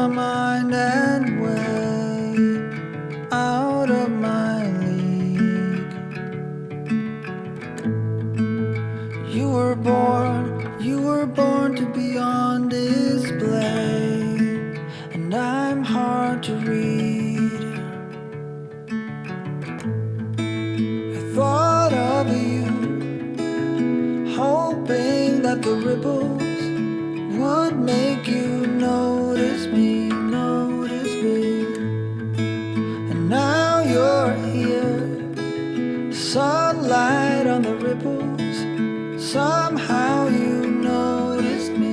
my mind and way out of my league. You were born to be on display, and I'm hard to read. I thought of you, hoping that the ripples would make you notice me. And now you're here, sunlight on the ripples. Somehow you noticed me.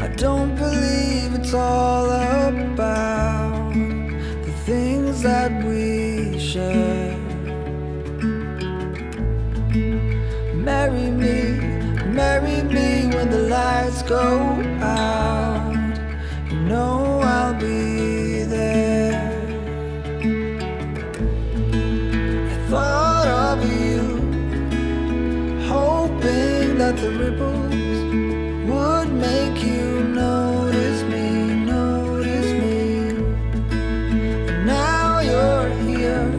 I don't believe it's all about the things that we share. Marry me when the lights go out. You know I'll be there. I thought of you, hoping that the ripples would make you notice me. And now you're here,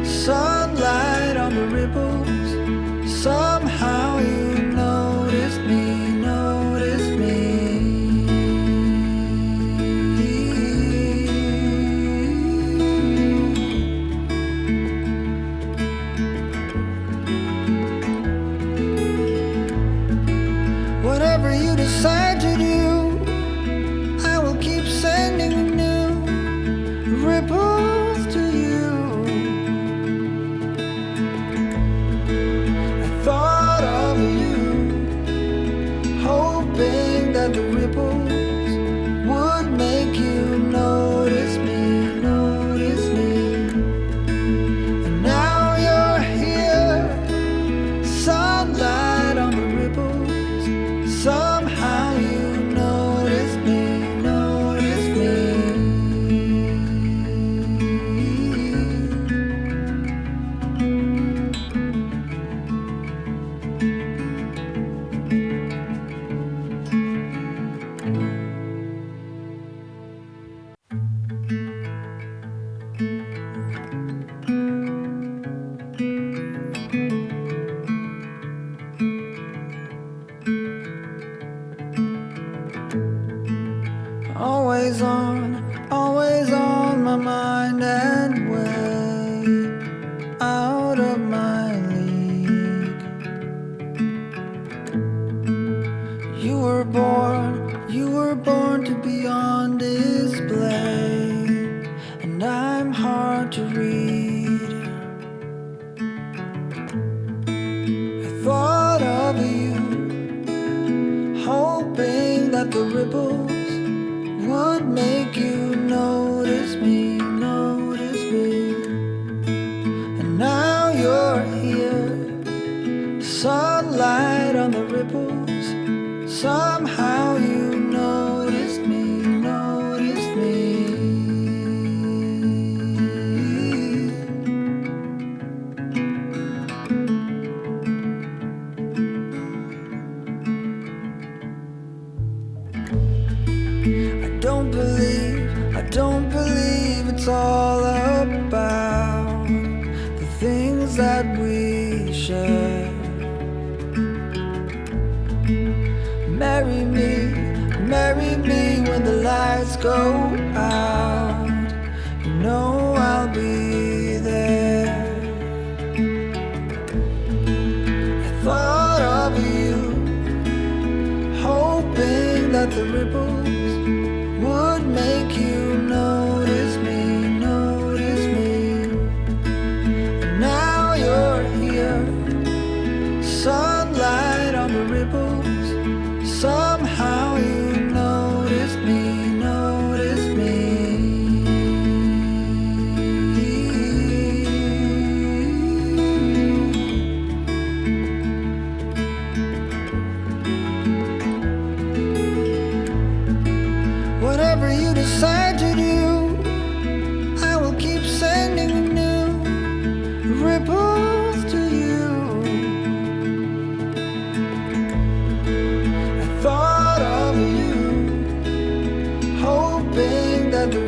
sunlight on the ripples. Somehow you noticed me. Whatever you decide to do, I will keep sending new ripples to you. I thought of you, hoping that the ripples would make you notice me. And now you're here, sunlight on the ripples. Somehow you noticed me. Always on my mind and way out of my league. You were born to be on display, and I'm hard to read. I thought of you, hoping that the ripples would make you notice me. And now you're here, sunlight on the ripples. Somehow you noticed me. I don't believe it's all about the things that we share. Marry me when the lights go out. You know I'll be there. I thought of you, hoping that the ripples would make you notice me. And now you're here, sunlight on the ripples. Somehow you noticed me. whatever you decide to do, I will keep sending new ripples to you. I thought of you, hoping that the